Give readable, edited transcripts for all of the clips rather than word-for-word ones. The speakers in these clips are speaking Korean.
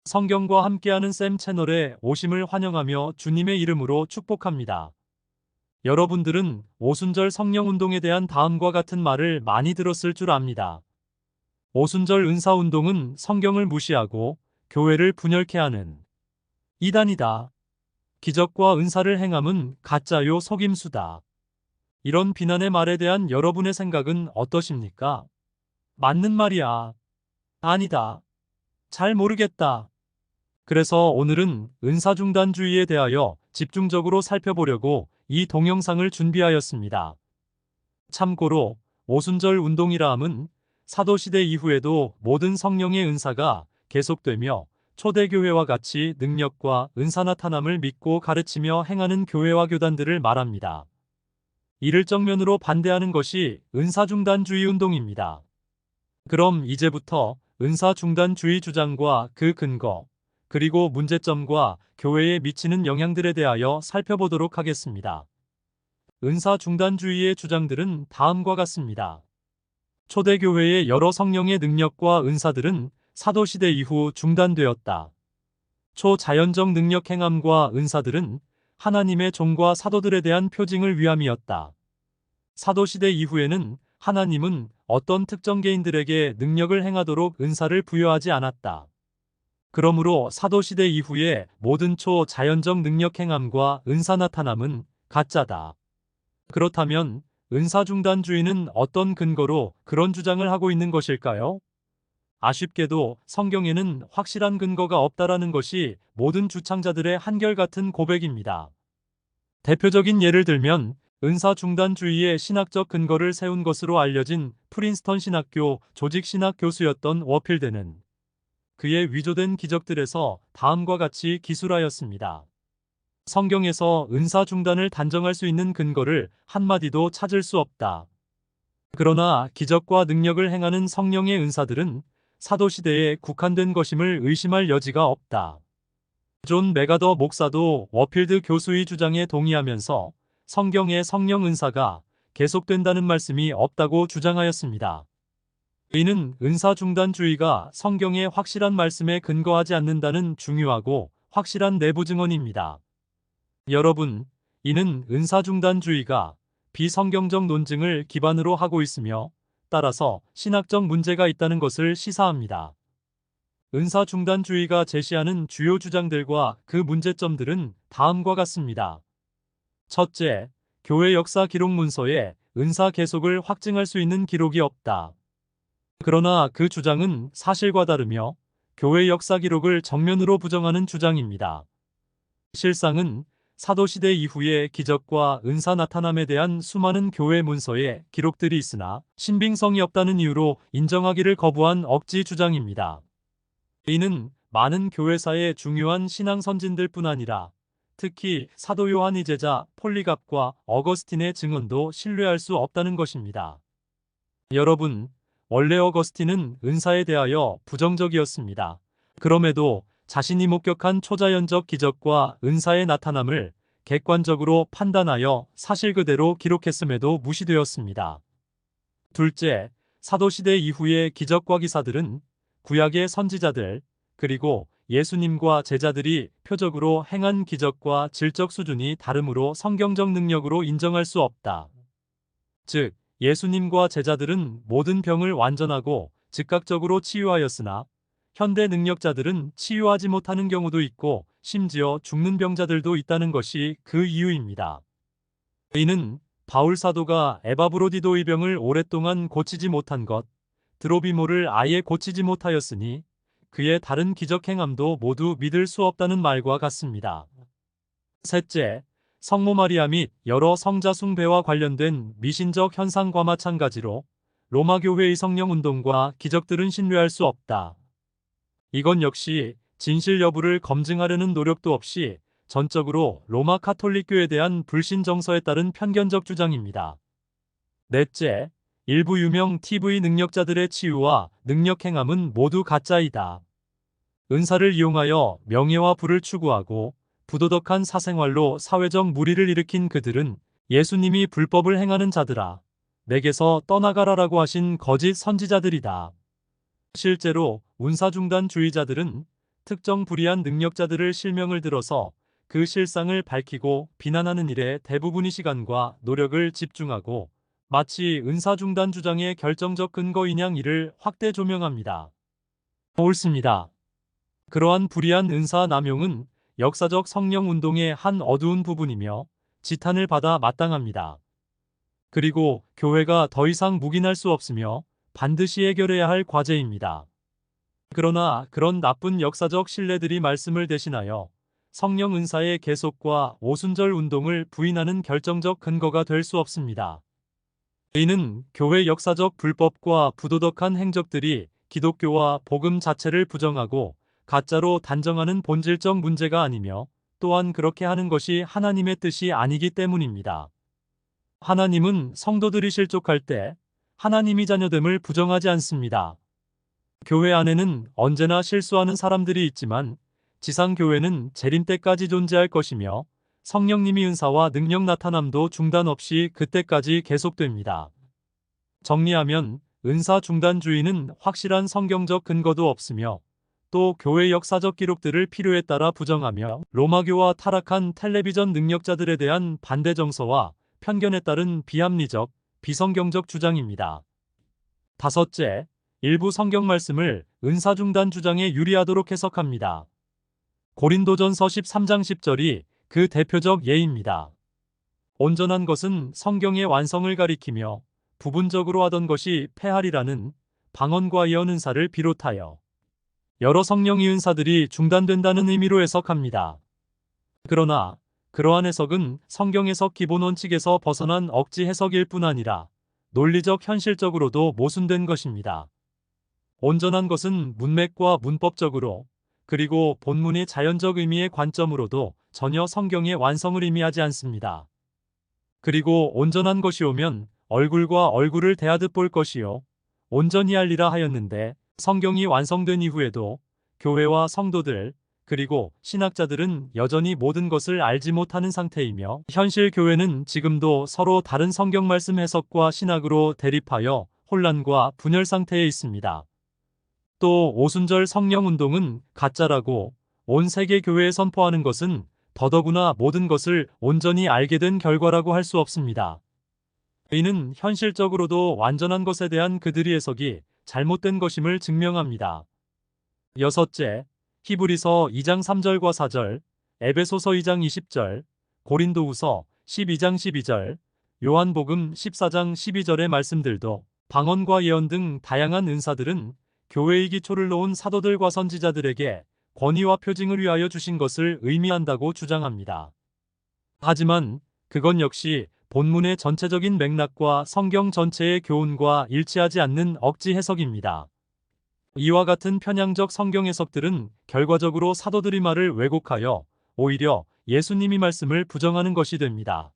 성경과 함께하는 쌤 채널에 오심을 환영하며 주님의 이름으로 축복합니다. 여러분들은 오순절 성령운동에 대한 다음과 같은 말을 많이 들었을 줄 압니다. 오순절 은사운동은 성경을 무시하고 교회를 분열케 하는 이단이다. 기적과 은사를 행함은 가짜요 속임수다. 이런 비난의 말에 대한 여러분의 생각은 어떠십니까? 맞는 말이야. 아니다. 잘 모르겠다. 그래서 오늘은 은사중단주의에 대하여 집중적으로 살펴보려고 이 동영상을 준비하였습니다. 참고로 오순절 운동이라 함은 사도시대 이후에도 모든 성령의 은사가 계속되며 초대교회와 같이 능력과 은사 나타남을 믿고 가르치며 행하는 교회와 교단들을 말합니다. 이를 정면으로 반대하는 것이 은사중단주의 운동입니다. 그럼 이제부터 은사중단주의 주장과 그 근거, 그리고 문제점과 교회에 미치는 영향들에 대하여 살펴보도록 하겠습니다. 은사중단주의의 주장들은 다음과 같습니다. 초대교회의 여러 성령의 능력과 은사들은 사도시대 이후 중단되었다. 초자연적 능력 행함과 은사들은 하나님의 종과 사도들에 대한 표징을 위함이었다. 사도시대 이후에는 하나님은 어떤 특정 개인들에게 능력을 행하도록 은사를 부여하지 않았다. 그러므로 사도시대 이후의 모든 초자연적 능력 행함과 은사 나타남은 가짜다. 그렇다면 은사중단주의는 어떤 근거로 그런 주장을 하고 있는 것일까요? 아쉽게도 성경에는 확실한 근거가 없다라는 것이 모든 주창자들의 한결같은 고백입니다. 대표적인 예를 들면 은사중단주의의 신학적 근거를 세운 것으로 알려진 프린스턴 신학교 조직신학 교수였던 워필드는 그의 위조된 기적들에서 다음과 같이 기술하였습니다. 성경에서 은사중단을 단정할 수 있는 근거를 한마디도 찾을 수 없다. 그러나 기적과 능력을 행하는 성령의 은사들은 사도시대에 국한된 것임을 의심할 여지가 없다. 존 메가더 목사도 워필드 교수의 주장에 동의하면서 성경의 성령 은사가 계속된다는 말씀이 없다고 주장하였습니다. 이는 은사중단주의가 성경의 확실한 말씀에 근거하지 않는다는 중요하고 확실한 내부 증언입니다. 여러분, 이는 은사중단주의가 비성경적 논증을 기반으로 하고 있으며 따라서 신학적 문제가 있다는 것을 시사합니다. 은사중단주의가 제시하는 주요 주장들과 그 문제점들은 다음과 같습니다. 첫째, 교회 역사 기록 문서에 은사 계속을 확증할 수 있는 기록이 없다. 그러나 그 주장은 사실과 다르며 교회 역사 기록을 정면으로 부정하는 주장입니다. 실상은 사도시대 이후의 기적과 은사 나타남에 대한 수많은 교회 문서에 기록들이 있으나 신빙성이 없다는 이유로 인정하기를 거부한 억지 주장입니다. 이는 많은 교회사의 중요한 신앙 선진들뿐 아니라 특히 사도 요한의 제자 폴리갑과 어거스틴의 증언도 신뢰할 수 없다는 것입니다. 여러분, 원래 어거스틴은 은사에 대하여 부정적이었습니다. 그럼에도 자신이 목격한 초자연적 기적과 은사의 나타남을 객관적으로 판단하여 사실 그대로 기록했음에도 무시되었습니다. 둘째, 사도시대 이후의 기적과 기사들은 구약의 선지자들, 그리고 예수님과 제자들이 표적으로 행한 기적과 질적 수준이 다르므로 성경적 능력으로 인정할 수 없다. 즉, 예수님과 제자들은 모든 병을 완전하고 즉각적으로 치유하였으나 현대 능력자들은 치유하지 못하는 경우도 있고 심지어 죽는 병자들도 있다는 것이 그 이유입니다. 이는 바울 사도가 에바브로디도의 병을 오랫동안 고치지 못한 것, 드로비모를 아예 고치지 못하였으니 그의 다른 기적 행함도 모두 믿을 수 없다는 말과 같습니다. 셋째, 성모 마리아 및 여러 성자 숭배와 관련된 미신적 현상과 마찬가지로 로마 교회의 성령 운동과 기적들은 신뢰할 수 없다. 이건 역시 진실 여부를 검증하려는 노력도 없이 전적으로 로마 카톨릭교에 대한 불신 정서에 따른 편견적 주장입니다. 넷째, 일부 유명 TV 능력자들의 치유와 능력 행함은 모두 가짜이다. 은사를 이용하여 명예와 부를 추구하고 부도덕한 사생활로 사회적 무리를 일으킨 그들은 예수님이 불법을 행하는 자들아, 내게서 떠나가라라고 하신 거짓 선지자들이다. 실제로 은사중단주의자들은 특정 불의한 능력자들을 실명을 들어서 그 실상을 밝히고 비난하는 일에 대부분의 시간과 노력을 집중하고 마치 은사중단 주장의 결정적 근거인 양 이를 확대 조명합니다. 옳습니다. 그러한 불의한 은사 남용은 역사적 성령 운동의 한 어두운 부분이며 지탄을 받아 마땅합니다. 그리고 교회가 더 이상 묵인할 수 없으며 반드시 해결해야 할 과제입니다. 그러나 그런 나쁜 역사적 신뢰들이 말씀을 대신하여 성령 은사의 계속과 오순절 운동을 부인하는 결정적 근거가 될 수 없습니다. 이는 교회 역사적 불법과 부도덕한 행적들이 기독교와 복음 자체를 부정하고 가짜로 단정하는 본질적 문제가 아니며 또한 그렇게 하는 것이 하나님의 뜻이 아니기 때문입니다. 하나님은 성도들이 실족할 때 하나님이 자녀됨을 부정하지 않습니다. 교회 안에는 언제나 실수하는 사람들이 있지만 지상교회는 재림 때까지 존재할 것이며 성령님이 은사와 능력 나타남도 중단 없이 그때까지 계속됩니다. 정리하면 은사 중단주의는 확실한 성경적 근거도 없으며 또 교회 역사적 기록들을 필요에 따라 부정하며 로마교와 타락한 텔레비전 능력자들에 대한 반대 정서와 편견에 따른 비합리적, 비성경적 주장입니다. 다섯째, 일부 성경 말씀을 은사 중단 주장에 유리하도록 해석합니다. 고린도전서 13장 10절이 그 대표적 예입니다. 온전한 것은 성경의 완성을 가리키며 부분적으로 하던 것이 폐하리라는 방언과 예언 은사를 비롯하여 여러 성령의 은사들이 중단된다는 의미로 해석합니다. 그러나 그러한 해석은 성경 해석 기본 원칙에서 벗어난 억지 해석일 뿐 아니라 논리적 현실적으로도 모순된 것입니다. 온전한 것은 문맥과 문법적으로 그리고 본문의 자연적 의미의 관점으로도 전혀 성경의 완성을 의미하지 않습니다. 그리고 온전한 것이 오면 얼굴과 얼굴을 대하듯 볼 것이요 온전히 하리라 하였는데 성경이 완성된 이후에도 교회와 성도들 그리고 신학자들은 여전히 모든 것을 알지 못하는 상태이며 현실 교회는 지금도 서로 다른 성경 말씀 해석과 신학으로 대립하여 혼란과 분열 상태에 있습니다. 또 오순절 성령 운동은 가짜라고 온 세계 교회에 선포하는 것은 더더구나 모든 것을 온전히 알게 된 결과라고 할 수 없습니다. 이는 현실적으로도 완전한 것에 대한 그들의 해석이 잘못된 것임을 증명합니다. 여섯째, 히브리서 2장 3절과 4절, 에베소서 2장 20절, 고린도후서 12장 12절, 요한복음 14장 12절의 말씀들도 방언과 예언 등 다양한 은사들은 교회의 기초를 놓은 사도들과 선지자들에게 권위와 표징을 위하여 주신 것을 의미한다고 주장합니다. 하지만 그건 역시 본문의 전체적인 맥락과 성경 전체의 교훈과 일치하지 않는 억지 해석입니다. 이와 같은 편향적 성경 해석들은 결과적으로 사도들의 말을 왜곡하여 오히려 예수님이 말씀을 부정하는 것이 됩니다.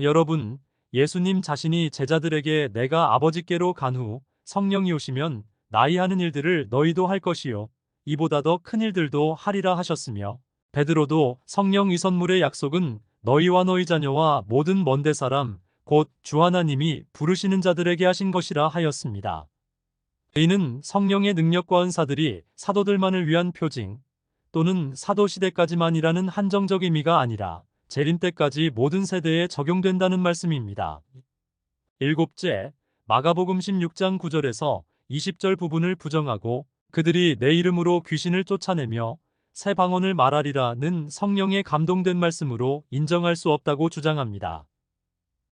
여러분, 예수님 자신이 제자들에게 내가 아버지께로 간 후 성령이 오시면 나의 하는 일들을 너희도 할 것이요 이보다 더 큰 일들도 하리라 하셨으며 베드로도 성령의 선물의 약속은 너희와 너희 자녀와 모든 먼데 사람 곧 주 하나님이 부르시는 자들에게 하신 것이라 하였습니다. 이는 성령의 능력과 은사들이 사도들만을 위한 표징 또는 사도시대까지만이라는 한정적 의미가 아니라 재림 때까지 모든 세대에 적용된다는 말씀입니다. 일곱째, 마가복음 16장 9절에서 20절 부분을 부정하고 그들이 내 이름으로 귀신을 쫓아내며 새 방언을 말하리라는 성령에 감동된 말씀으로 인정할 수 없다고 주장합니다.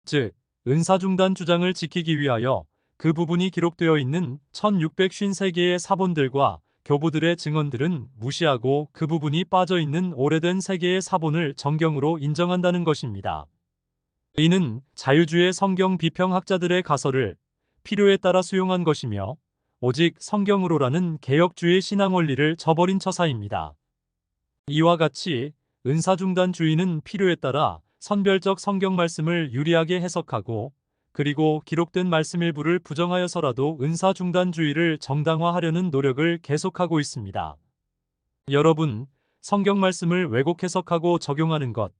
즉, 은사중단 주장을 지키기 위하여 그 부분이 기록되어 있는 1653개의 사본들과 교부들의 증언들은 무시하고 그 부분이 빠져있는 오래된 세계의 사본을 정경으로 인정한다는 것입니다. 이는 자유주의 성경 비평학자들의 가설을 필요에 따라 수용한 것이며 오직 성경으로라는 개혁주의 신앙 원리를 저버린 처사입니다. 이와 같이 은사중단주의는 필요에 따라 선별적 성경 말씀을 유리하게 해석하고 그리고 기록된 말씀 일부를 부정하여서라도 은사중단주의를 정당화하려는 노력을 계속하고 있습니다. 여러분, 성경 말씀을 왜곡 해석하고 적용하는 것,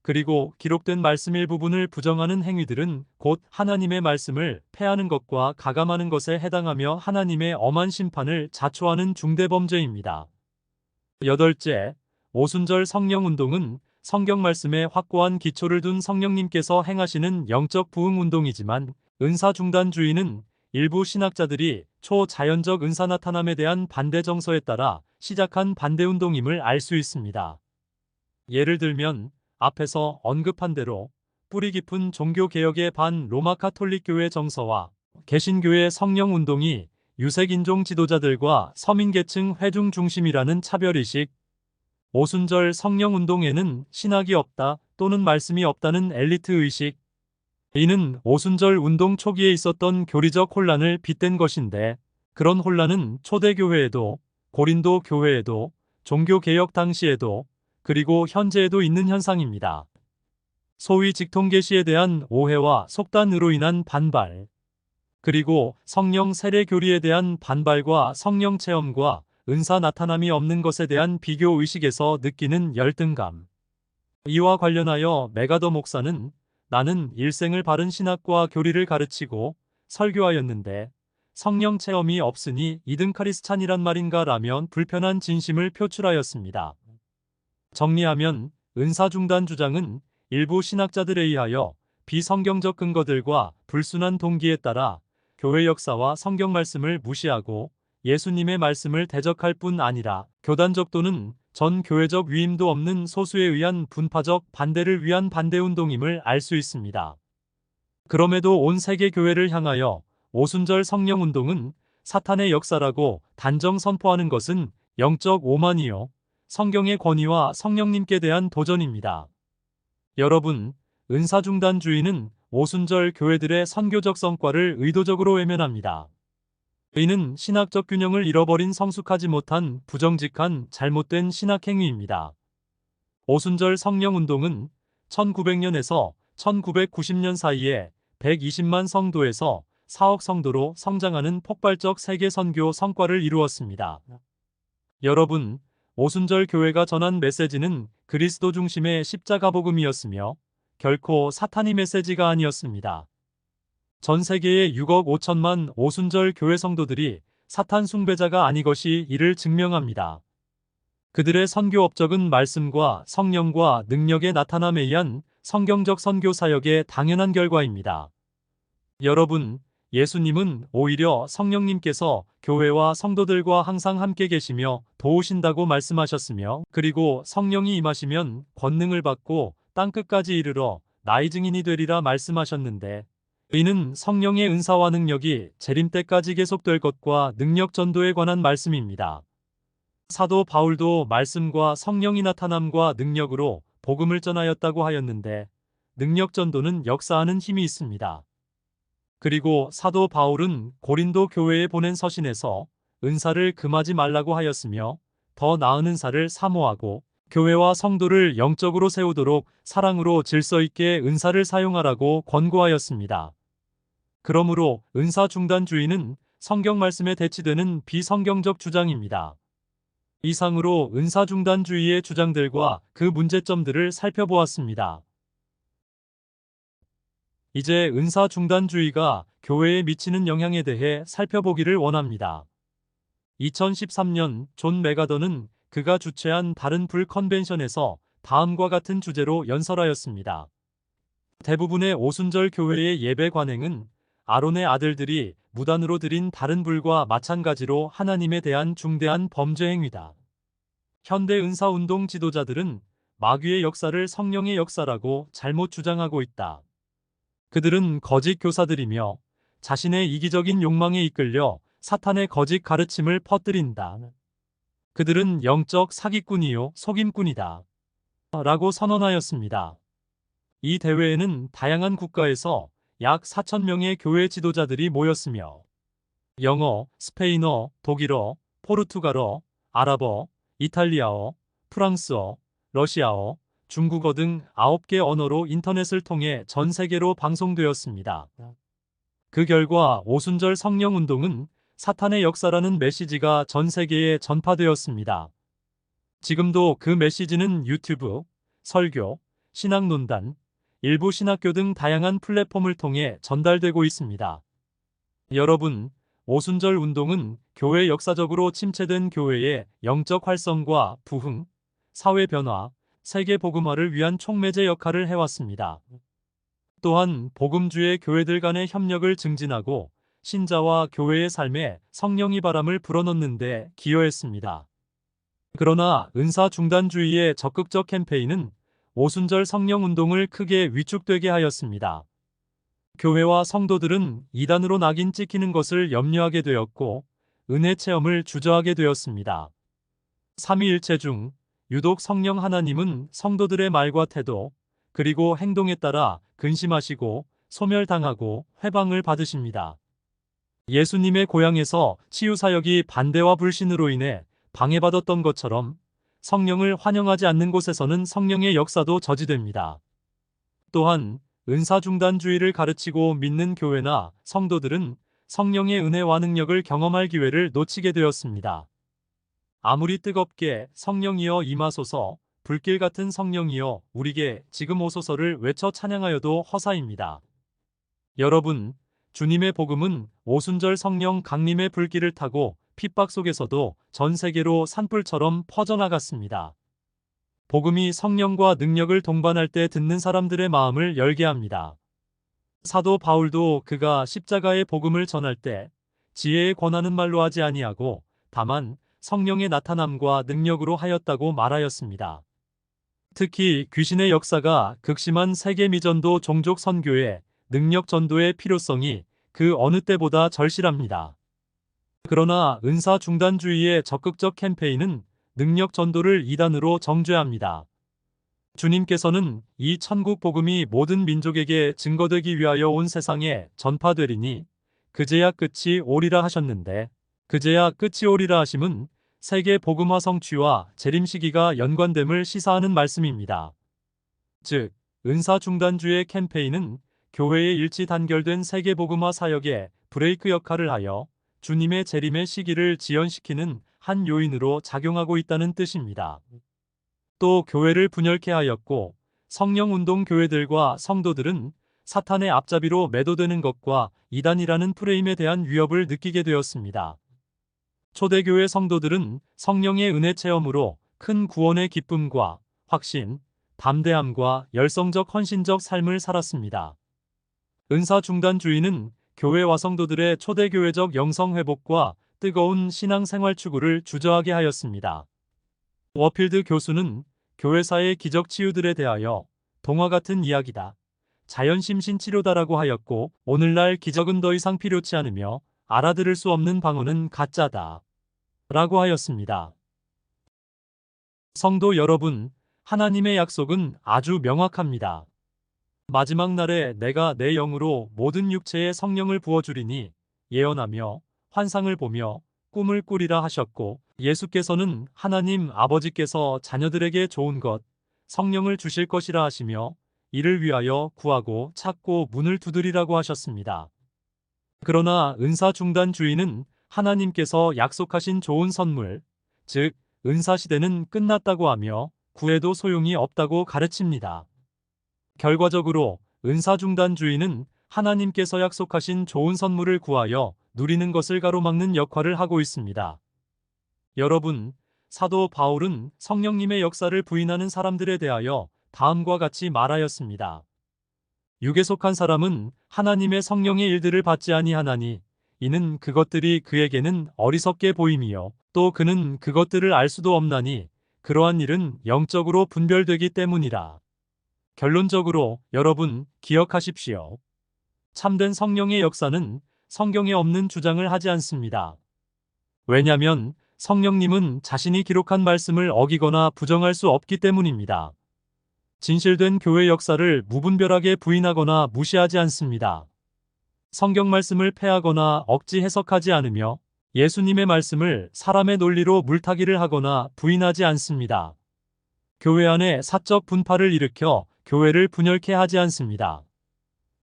그리고 기록된 말씀 일부분을 부정하는 행위들은 곧 하나님의 말씀을 폐하는 것과 가감하는 것에 해당하며 하나님의 엄한 심판을 자초하는 중대범죄입니다. 8째, 오순절 성령운동은 성경 말씀에 확고한 기초를 둔 성령님께서 행하시는 영적 부흥 운동이지만 은사중단주의는 일부 신학자들이 초자연적 은사 나타남에 대한 반대 정서에 따라 시작한 반대운동임을 알 수 있습니다. 예를 들면 앞에서 언급한 대로 뿌리 깊은 종교개혁의 반 로마 가톨릭 교회 정서와 개신교의 성령운동이 유색인종 지도자들과 서민계층 회중 중심이라는 차별의식, 오순절 성령운동에는 신학이 없다 또는 말씀이 없다는 엘리트 의식, 이는 오순절 운동 초기에 있었던 교리적 혼란을 빗댄 것인데 그런 혼란은 초대교회에도 고린도 교회에도 종교개혁 당시에도 그리고 현재에도 있는 현상입니다. 소위 직통계시에 대한 오해와 속단으로 인한 반발, 그리고 성령 세례 교리에 대한 반발과 성령 체험과 은사 나타남이 없는 것에 대한 비교 의식에서 느끼는 열등감. 이와 관련하여 메가더 목사는 나는 일생을 바른 신학과 교리를 가르치고 설교하였는데 성령 체험이 없으니 이등 카리스찬이란 말인가 라면 불편한 진심을 표출하였습니다. 정리하면 은사중단 주장은 일부 신학자들에 의하여 비성경적 근거들과 불순한 동기에 따라 교회 역사와 성경 말씀을 무시하고 예수님의 말씀을 대적할 뿐 아니라 교단적 또는 전 교회적 위임도 없는 소수에 의한 분파적 반대를 위한 반대운동임을 알 수 있습니다. 그럼에도 온 세계 교회를 향하여 오순절 성령운동은 사탄의 역사라고 단정 선포하는 것은 영적 오만이요 성경의 권위와 성령님께 대한 도전입니다. 여러분, 은사중단주의는 오순절 교회들의 선교적 성과를 의도적으로 외면합니다. 이는 신학적 균형을 잃어버린 성숙하지 못한 부정직한 잘못된 신학행위입니다. 오순절 성령운동은 1900년에서 1990년 사이에 120만 성도에서 4억 성도로 성장하는 폭발적 세계 선교 성과를 이루었습니다. 여러분, 오순절 교회가 전한 메시지는 그리스도 중심의 십자가 복음이었으며 결코 사탄이 메시지가 아니었습니다. 전 세계의 6억 5천만 오순절 교회 성도들이 사탄 숭배자가 아니 것이 이를 증명합니다. 그들의 선교 업적은 말씀과 성령과 능력의 나타남에 의한 성경적 선교 사역의 당연한 결과입니다. 여러분, 예수님은 오히려 성령님께서 교회와 성도들과 항상 함께 계시며 도우신다고 말씀하셨으며 그리고 성령이 임하시면 권능을 받고 땅끝까지 이르러 나의 증인이 되리라 말씀하셨는데 이는 성령의 은사와 능력이 재림 때까지 계속될 것과 능력 전도에 관한 말씀입니다. 사도 바울도 말씀과 성령이 나타남과 능력으로 복음을 전하였다고 하였는데 능력 전도는 역사하는 힘이 있습니다. 그리고 사도 바울은 고린도 교회에 보낸 서신에서 은사를 금하지 말라고 하였으며 더 나은 은사를 사모하고 교회와 성도를 영적으로 세우도록 사랑으로 질서 있게 은사를 사용하라고 권고하였습니다. 그러므로 은사 중단주의는 성경 말씀에 대치되는 비성경적 주장입니다. 이상으로 은사 중단주의의 주장들과 그 문제점들을 살펴보았습니다. 이제 은사 중단주의가 교회에 미치는 영향에 대해 살펴보기를 원합니다. 2013년 존 메가더는 그가 주최한 다른 불 컨벤션에서 다음과 같은 주제로 연설하였습니다. 대부분의 오순절 교회의 예배 관행은 아론의 아들들이 무단으로 드린 다른 불과 마찬가지로 하나님에 대한 중대한 범죄 행위다. 현대 은사운동 지도자들은 마귀의 역사를 성령의 역사라고 잘못 주장하고 있다. 그들은 거짓 교사들이며 자신의 이기적인 욕망에 이끌려 사탄의 거짓 가르침을 퍼뜨린다. 그들은 영적 사기꾼이요 속임꾼이다. 라고 선언하였습니다. 이 대회에는 다양한 국가에서 약 4,000명의 교회 지도자들이 모였으며 영어, 스페인어, 독일어, 포르투갈어, 아랍어, 이탈리아어, 프랑스어, 러시아어, 중국어 등 9개 언어로 인터넷을 통해 전 세계로 방송되었습니다. 그 결과 오순절 성령운동은 사탄의 역사라는 메시지가 전 세계에 전파되었습니다. 지금도 그 메시지는 유튜브, 설교, 신학논단, 일부 신학교 등 다양한 플랫폼을 통해 전달되고 있습니다. 여러분, 오순절 운동은 교회 역사적으로 침체된 교회의 영적 활성과 부흥, 사회 변화, 세계 복음화를 위한 촉매제 역할을 해왔습니다. 또한 복음주의 교회들 간의 협력을 증진하고 신자와 교회의 삶에 성령이 바람을 불어넣는 데 기여했습니다. 그러나 은사 중단주의의 적극적 캠페인은 오순절 성령 운동을 크게 위축되게 하였습니다. 교회와 성도들은 이단으로 낙인 찍히는 것을 염려하게 되었고 은혜 체험을 주저하게 되었습니다. 삼위일체 중 유독 성령 하나님은 성도들의 말과 태도 그리고 행동에 따라 근심하시고 소멸당하고 회방을 받으십니다. 예수님의 고향에서 치유사역이 반대와 불신으로 인해 방해받았던 것처럼 성령을 환영하지 않는 곳에서는 성령의 역사도 저지됩니다. 또한 은사중단주의를 가르치고 믿는 교회나 성도들은 성령의 은혜와 능력을 경험할 기회를 놓치게 되었습니다. 아무리 뜨겁게 성령이여 임하소서, 불길 같은 성령이여 우리에게 지금 오소서를 외쳐 찬양하여도 허사입니다. 여러분, 주님의 복음은 오순절 성령 강림의 불길을 타고 핍박 속에서도 전 세계로 산불처럼 퍼져나갔습니다. 복음이 성령과 능력을 동반할 때 듣는 사람들의 마음을 열게 합니다. 사도 바울도 그가 십자가의 복음을 전할 때 지혜에 권하는 말로 하지 아니하고 다만 성령의 나타남과 능력으로 하였다고 말하였습니다. 특히 귀신의 역사가 극심한 세계 미전도 종족 선교의 능력 전도의 필요성이 그 어느 때보다 절실합니다. 그러나 은사 중단주의의 적극적 캠페인은 능력 전도를 이단으로 정죄합니다. 주님께서는 이 천국 복음이 모든 민족에게 증거되기 위하여 온 세상에 전파되리니 그제야 끝이 오리라 하셨는데, 그제야 끝이 오리라 하심은 세계 복음화 성취와 재림 시기가 연관됨을 시사하는 말씀입니다. 즉, 은사 중단주의 캠페인은 교회의 일치 단결된 세계 복음화 사역에 브레이크 역할을 하여 주님의 재림의 시기를 지연시키는 한 요인으로 작용하고 있다는 뜻입니다. 또 교회를 분열케 하였고 성령운동 교회들과 성도들은 사탄의 앞잡이로 매도되는 것과 이단이라는 프레임에 대한 위협을 느끼게 되었습니다. 초대교회 성도들은 성령의 은혜 체험으로 큰 구원의 기쁨과 확신, 담대함과 열성적 헌신적 삶을 살았습니다. 은사 중단주의는 교회와 성도들의 초대교회적 영성회복과 뜨거운 신앙생활 추구를 주저하게 하였습니다. 워필드 교수는 교회사의 기적 치유들에 대하여 동화 같은 이야기다, 자연심신 치료다라고 하였고, 오늘날 기적은 더 이상 필요치 않으며 알아들을 수 없는 방언은 가짜다 라고 하였습니다. 성도 여러분, 하나님의 약속은 아주 명확합니다. 마지막 날에 내가 내 영으로 모든 육체에 성령을 부어주리니 예언하며 환상을 보며 꿈을 꾸리라 하셨고, 예수께서는 하나님 아버지께서 자녀들에게 좋은 것, 성령을 주실 것이라 하시며 이를 위하여 구하고 찾고 문을 두드리라고 하셨습니다. 그러나 은사 중단주의는 하나님께서 약속하신 좋은 선물, 즉 은사 시대는 끝났다고 하며 구해도 소용이 없다고 가르칩니다. 결과적으로 은사 중단주의는 하나님께서 약속하신 좋은 선물을 구하여 누리는 것을 가로막는 역할을 하고 있습니다. 여러분, 사도 바울은 성령님의 역사를 부인하는 사람들에 대하여 다음과 같이 말하였습니다. 육에 속한 사람은 하나님의 성령의 일들을 받지 아니하나니 이는 그것들이 그에게는 어리석게 보임이요 또 그는 그것들을 알 수도 없나니 그러한 일은 영적으로 분별되기 때문이라. 결론적으로 여러분 기억하십시오. 참된 성령의 역사는 성경에 없는 주장을 하지 않습니다. 왜냐하면 성령님은 자신이 기록한 말씀을 어기거나 부정할 수 없기 때문입니다. 진실된 교회 역사를 무분별하게 부인하거나 무시하지 않습니다. 성경 말씀을 폐하거나 억지 해석하지 않으며 예수님의 말씀을 사람의 논리로 물타기를 하거나 부인하지 않습니다. 교회 안에 사적 분파를 일으켜 교회를 분열케 하지 않습니다.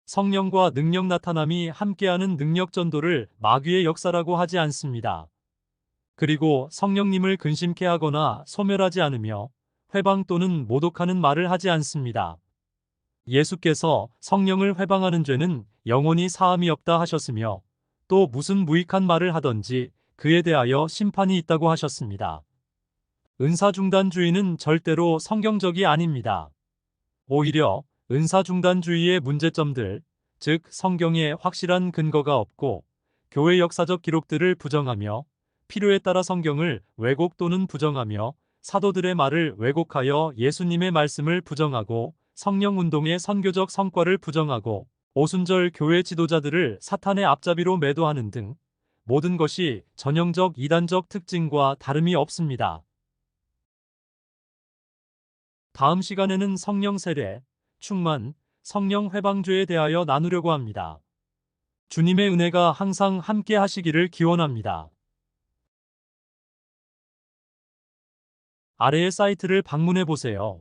성령과 능력 나타남이 함께하는 능력 전도를 마귀의 역사라고 하지 않습니다. 그리고 성령님을 근심케 하거나 소멸하지 않으며 회방 또는 모독하는 말을 하지 않습니다. 예수께서 성령을 회방하는 죄는 영원히 사함이 없다 하셨으며 또 무슨 무익한 말을 하던지 그에 대하여 심판이 있다고 하셨습니다. 은사중단주의는 절대로 성경적이 아닙니다. 오히려 은사중단주의의 문제점들, 즉 성경에 확실한 근거가 없고 교회 역사적 기록들을 부정하며 필요에 따라 성경을 왜곡 또는 부정하며 사도들의 말을 왜곡하여 예수님의 말씀을 부정하고 성령운동의 선교적 성과를 부정하고 오순절 교회 지도자들을 사탄의 앞잡이로 매도하는 등 모든 것이 전형적 이단적 특징과 다름이 없습니다. 다음 시간에는 성령 세례, 충만, 성령 회방죄에 대하여 나누려고 합니다. 주님의 은혜가 항상 함께 하시기를 기원합니다. 아래의 사이트를 방문해 보세요.